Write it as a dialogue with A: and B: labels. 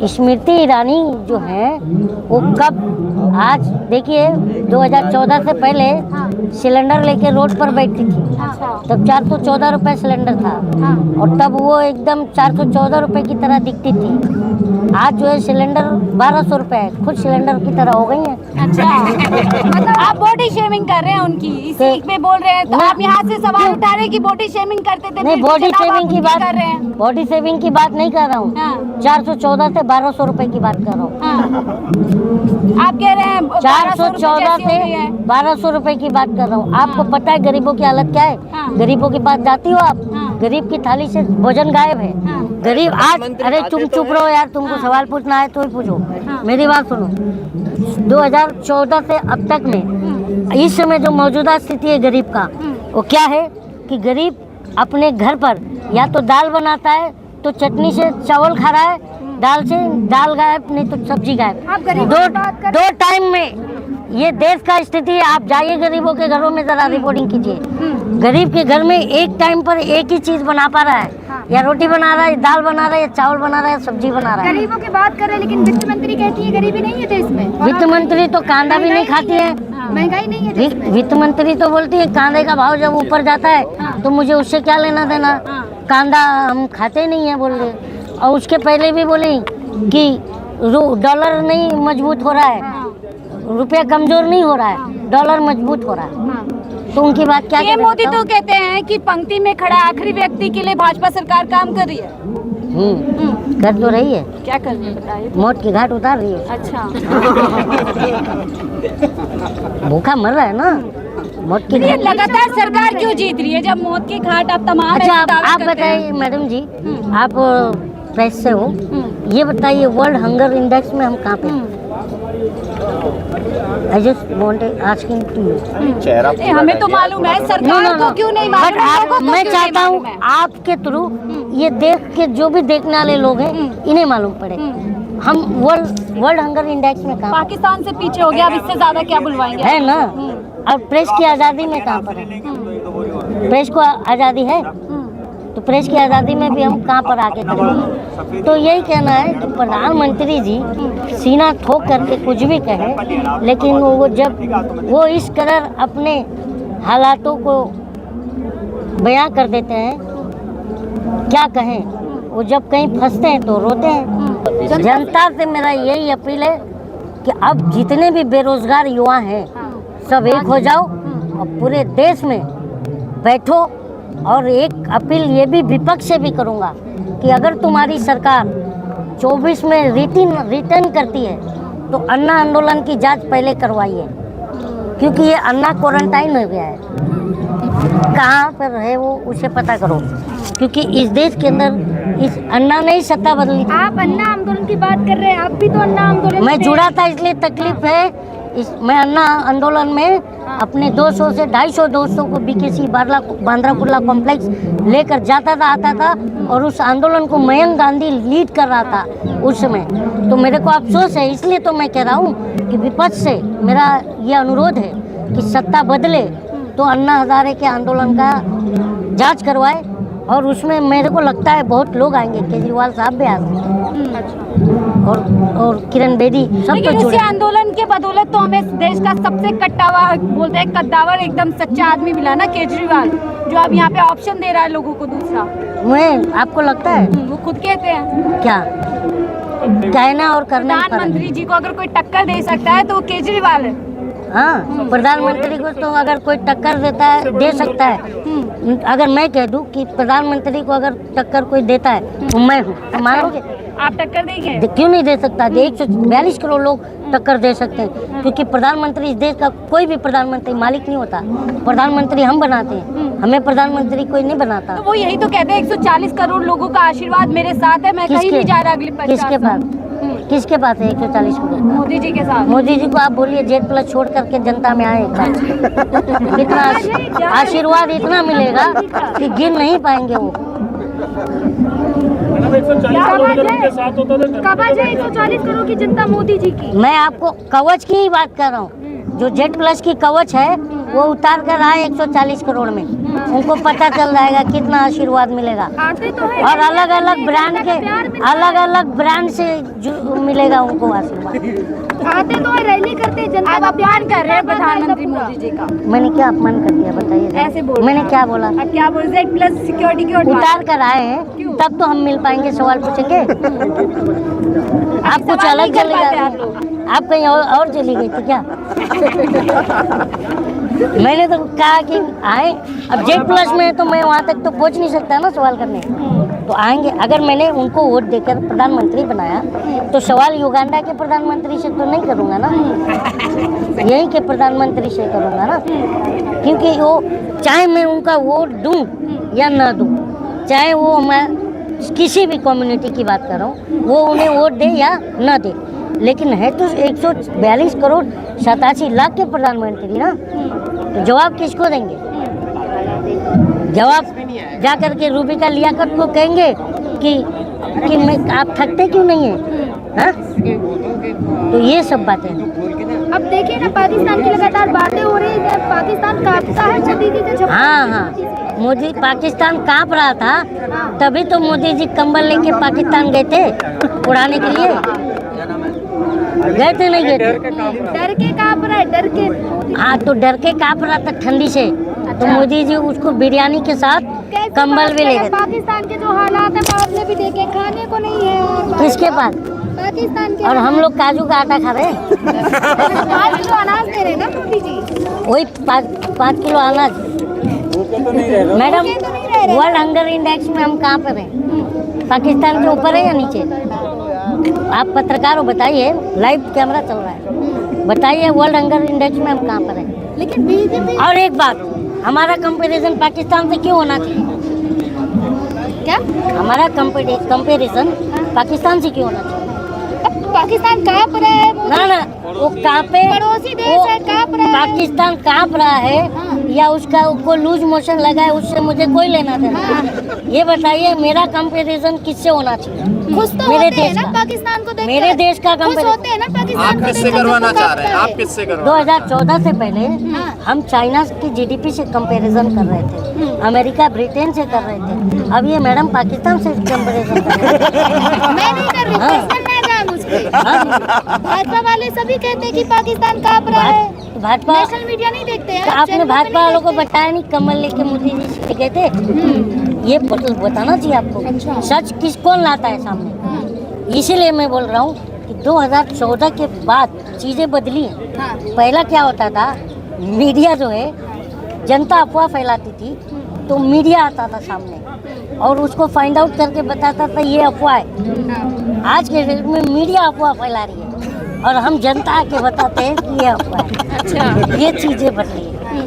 A: स्मृति ईरानी जो है वो कब, आज देखिए 2014 से पहले सिलेंडर लेके रोड पर बैठती थी, तब 414 रुपये सिलेंडर था और तब वो एकदम 414 रुपये की तरह दिखती थी। आज जो है सिलेंडर 1200 रुपये है, खुद सिलेंडर की तरह हो गई है।
B: अच्छा, मतलब आप बॉडी शेमिंग कर रहे हैं उनकी, इसी पे बोल रहे हैं तो आप यहाँ से सवाल उठा रहे हैं कि बॉडी शेमिंग करते थे।
A: नहीं, बॉडी शेमिंग की बात
B: कर रहे हैं,
A: बॉडी शेमिंग की बात नहीं कर रहा हूँ। 414 से 1200 रुपए की बात कर रहा हूँ।
B: आप कह रहे हैं
A: 414 से 1200 रुपए की बात कर रहा हूँ। आपको पता है गरीबों की हालत क्या है? गरीबों के पास जाती हो आप, गरीब की थाली से भोजन गायब है। गरीब आज, अरे चुप रहो यार, तुमको सवाल पूछना है तो ही पूछो, मेरी बात सुनो। 2014 से अब तक में इस समय जो मौजूदा स्थिति है गरीब का, वो क्या है कि गरीब अपने घर पर या तो दाल बनाता है तो चटनी से चावल खा रहा है, दाल से दाल गायब, नहीं तो सब्जी गायब। दो टाइम में ये देश का स्थिति है। आप जाइए गरीबों के घरों में जरा रिपोर्टिंग कीजिए। गरीब के घर में एक टाइम पर एक ही चीज बना पा रहा है, या रोटी बना रहा है, दाल बना रहा है, या चावल बना रहा है, सब्जी बना रहा है।
B: गरीबों की बात कर रहे हैं, लेकिन वित्त मंत्री कहती है गरीबी नहीं है देश में।
A: वित्त मंत्री तो कांदा भी नहीं खाती है,
B: महंगाई नहीं है देश में।
A: वित्त मंत्री तो बोलती है कांदे का भाव जब ऊपर जाता है तो मुझे उससे क्या लेना देना, कांदा हम खाते नहीं है बोल रहे। और उसके पहले भी बोली कि डॉलर नहीं मजबूत हो रहा है, रुपया कमजोर नहीं हो रहा है, डॉलर मजबूत हो रहा है। तो उनकी बात क्या?
B: मोदी तो कहते हैं कि पंक्ति में खड़ा आखिरी व्यक्ति के लिए भाजपा सरकार काम कर रही है।
A: कर तो रही है।
B: क्या कर रही है बताइए?
A: मौत की घाट उतार रही है।
B: अच्छा।
A: भूखा मर रहा है ना, मौत की घाट।
B: लगातार सरकार क्यों जीत रही है जब मौत की घाट आप तमाम?
A: अच्छा, आप बताइए मैडम जी, आप प्रेस से हो, ये बताइए वर्ल्ड हंगर इंडेक्स में हम कहाँ पे? I just want to asking to you.
B: हमें तो मालूम है, सरकार को क्यों नहीं मालूम?
A: मैं चाहता हूँ आपके थ्रू ये देख के जो भी देखने वाले लोग हैं इन्हें मालूम पड़े हम वर्ल्ड हंगर इंडेक्स में कहाँ?
B: पाकिस्तान से पीछे हो गया, अब इससे ज्यादा क्या बुलवाएंगे?
A: है ना। और प्रेस की आज़ादी में कहाँ पर है? प्रेस को आज़ादी है तो प्रेस की आज़ादी में भी हम कहाँ पर आके करेंगे? तो यही कहना है कि प्रधानमंत्री जी सीना ठोक करके कुछ भी कहें, लेकिन वो जब वो इस कदर अपने हालातों को बयां कर देते हैं, क्या कहें, वो जब कहीं फंसते हैं तो रोते हैं। जनता से मेरा यही अपील है कि अब जितने भी बेरोजगार युवा हैं सब एक हो जाओ और पूरे देश में बैठो। और एक अपील ये भी विपक्ष से भी करूँगा कि अगर तुम्हारी सरकार 24 में रिटर्न करती है तो अन्ना आंदोलन की जांच पहले करवाइए, क्योंकि ये अन्ना क्वारंटाइन हो गया है, कहाँ पर है वो उसे पता करो, क्योंकि इस देश के अंदर इस अन्ना ने ही सत्ता बदली।
B: आप अन्ना आंदोलन की बात कर रहे हैं, आप भी तो अन्ना आंदोलन
A: मैं जुड़ा था इसलिए तकलीफ है। मैं अन्ना आंदोलन में अपने 200 से 250 दोस्तों को बीकेसी बांद्रा कुर्ला कॉम्प्लेक्स लेकर जाता था, आता था, और उस आंदोलन को मयंक गांधी लीड कर रहा था उस समय। तो मेरे को अफसोस है, इसलिए तो मैं कह रहा हूँ कि विपक्ष से मेरा ये अनुरोध है कि सत्ता बदले तो अन्ना हजारे के आंदोलन का जांच करवाए, और उसमें मेरे को लगता है बहुत लोग आएंगे, केजरीवाल साहब भी आ सकते हैं और किरण बेदी सब।
B: लेकिन उसी आंदोलन के बदौलत तो हमें देश का सबसे बोलते हैं कद्दावर एकदम सच्चा आदमी मिला ना, केजरीवाल, जो अब यहाँ पे ऑप्शन दे रहा है लोगों को दूसरा।
A: मैं आपको लगता है?
B: वो खुद कहते हैं।
A: क्या कहना और करना?
B: प्रधानमंत्री जी को अगर कोई टक्कर दे सकता है तो वो केजरीवाल है।
A: हाँ, प्रधानमंत्री को तो अगर कोई टक्कर देता है, दे सकता है। अगर मैं कह दूं कि प्रधानमंत्री को अगर टक्कर कोई देता है तो मैं हूँ, तो मानोगे?
B: आप टक्कर देंगे?
A: क्यों नहीं दे सकता? 142 करोड़ लोग टक्कर दे सकते हैं, क्योंकि प्रधानमंत्री इस देश का कोई भी प्रधानमंत्री मालिक नहीं होता, प्रधानमंत्री हम बनाते हैं, हमें प्रधानमंत्री कोई नहीं बनाता।
B: तो वो यही तो कहते हैं 140 करोड़ लोगों का आशीर्वाद मेरे साथ है, मैं कहीं नहीं जा रहा अगले 50
A: किसके पास? किसके पास है 140 करोड़?
B: मोदी जी के साथ।
A: मोदी जी को आप बोलिए जेड प्लस छोड़ करके जनता में आए, कितना आशीर्वाद इतना मिलेगा कि गिन नहीं पाएंगे वो।
B: कवच है 140 करोड़ की जनता मोदी जी की।
A: मैं आपको कवच की ही बात कर रहा हूँ। जो जेड प्लस की कवच है वो उतार कर आए 140 करोड़ में, उनको पता चल जाएगा कितना आशीर्वाद मिलेगा।
B: आते तो है
A: और अलग अलग ब्रांड से मिलेगा उनको आशीर्वाद।
B: आते तो है, रैली करते जनता आप अपमान कर रहे हैं प्रधानमंत्री मोदी जी का।
A: मैंने क्या अपमान कर दिया बताइए?
B: ऐसे बोल
A: मैंने क्या बोला?
B: अब क्या बोल रहे प्लस सिक्योरिटी की
A: उतार कर आए हैं तब तो हम मिल पाएंगे, सवाल पूछेंगे। आप कुछ अलग चले जा रहे हैं, आप कहीं और चली गई थी क्या? मैंने तो कहा कि आए, अब जेड प्लस में है तो मैं वहाँ तक तो पहुँच नहीं सकता ना सवाल करने, तो आएंगे। अगर मैंने उनको वोट देकर प्रधानमंत्री बनाया तो सवाल युगांडा के प्रधानमंत्री से तो नहीं करूँगा ना, यहीं के प्रधानमंत्री से करूँगा ना, क्योंकि वो चाहे मैं उनका वोट दूँ या ना दूँ, चाहे वो मैं किसी भी कम्युनिटी की बात कर रहा हूँ, वो उन्हें वोट दे या ना दे, लेकिन है तो 142 करोड़ 87 लाख के प्रधानमंत्री ना, तो जवाब किसको देंगे? जवाब जा करके रूबिका लियाकत को कहेंगे कि मैं, आप थकते क्यों नहीं है? हाँ? तो ये सब बातें हैं।
B: अब देखिए ना, पाकिस्तान की लगातार बातें हो रही है, पाकिस्तान कांपता है शदीदी से।
A: हाँ, मोदी पाकिस्तान कांप रहा था, तभी तो मोदी जी कंबल लेके पाकिस्तान गए थे उड़ाने के लिए। गए थे नहीं गए थे?
B: डर के कांप रहा है, डर के।
A: हाँ, तो डर के कांप रहा था ठंडी से, तो मोदी जी उसको बिरयानी के साथ कंबल भी ले गए।
B: पाकिस्तान के जो हालात है आपने भी देखे, खाने को नहीं है
A: किसके पास?
B: पाकिस्तान के।
A: और हम लोग काजू का आटा खा रहे हैं।
B: 5 किलो अनाज दे रहे ना मोदी जी,
A: वही 5 किलो अनाज। मैडम, वर्ल्ड हंगर इंडेक्स में हम कहाँ पर हैं? पाकिस्तान के ऊपर है या नीचे? आप पत्रकार हो, बताइए, लाइव कैमरा चल रहा है, बताइए वर्ल्ड हंगर इंडेक्स में हम कहाँ पर हैं?
B: लेकिन बीजेपी।
A: और एक बात, हमारा कंपैरिजन पाकिस्तान से क्यों होना चाहिए?
B: क्या
A: हमारा कंपैरिजन पाकिस्तान से क्यों होना चाहिए?
B: पाकिस्तान कांप रहा है
A: ना, वो कांपे,
B: पड़ोसी देश है, कांप रहा है।
A: पाकिस्तान कांप रहा है या उसका उसको लूज मोशन लगा है, उससे मुझे कोई लेना देना। ये बताइए, मेरा कंपैरिजन किससे होना चाहिए?
B: खुश तो
A: मेरे
B: होते हैं
A: देश
B: ना
A: का।
B: पाकिस्तान को देखकर।
A: मेरे देश का
B: खुश
A: कंपैरिजन
B: होते हैं ना पाकिस्तान
C: आप
B: को
C: किससे
B: देखकर,
C: करवाना
B: जो
C: चाह रहे हैं?
B: कांपता
C: आप
B: है।
C: किससे करवाना?
A: 2014 से पहले हम चाइना की जीडीपी से कंपैरिजन कर रहे थे, अमेरिका ब्रिटेन से कर रहे थे, अब ये मैडम पाकिस्तान से कंपैरिजन कर रहे हैं।
B: मैं नहीं कर रही,
A: हाँ।
B: पर्सनल ना जान उस पे।
A: हाँ?
B: भाजपा वाले सभी कहते हैं कि पाकिस्तान कांप रहा है।
A: भाजपा,
B: नेशनल मीडिया नहीं देखते हैं,
A: तो आपने
B: चैनलों पे
A: भाजपा
B: नहीं
A: वालों को
B: देखते।
A: बताया नहीं कमल लेके मोदी जी से गए थे? ये बताना चाहिए आपको।
B: अच्छा।
A: सच कौन लाता है सामने? इसीलिए मैं बोल रहा हूँ कि 2014 के बाद चीज़ें बदली हैं।
B: हाँ।
A: पहला क्या होता था, मीडिया जो है, जनता अफवाह फैलाती थी तो मीडिया आता था सामने और उसको फाइंड आउट करके बताता था ये अफवाह है। आज के डेट में मीडिया अफवाह फैला रही है और हम जनता आके बताते हैं कि ये अफवाह है।
B: अच्छा।
A: ये चीज़ें बदली है।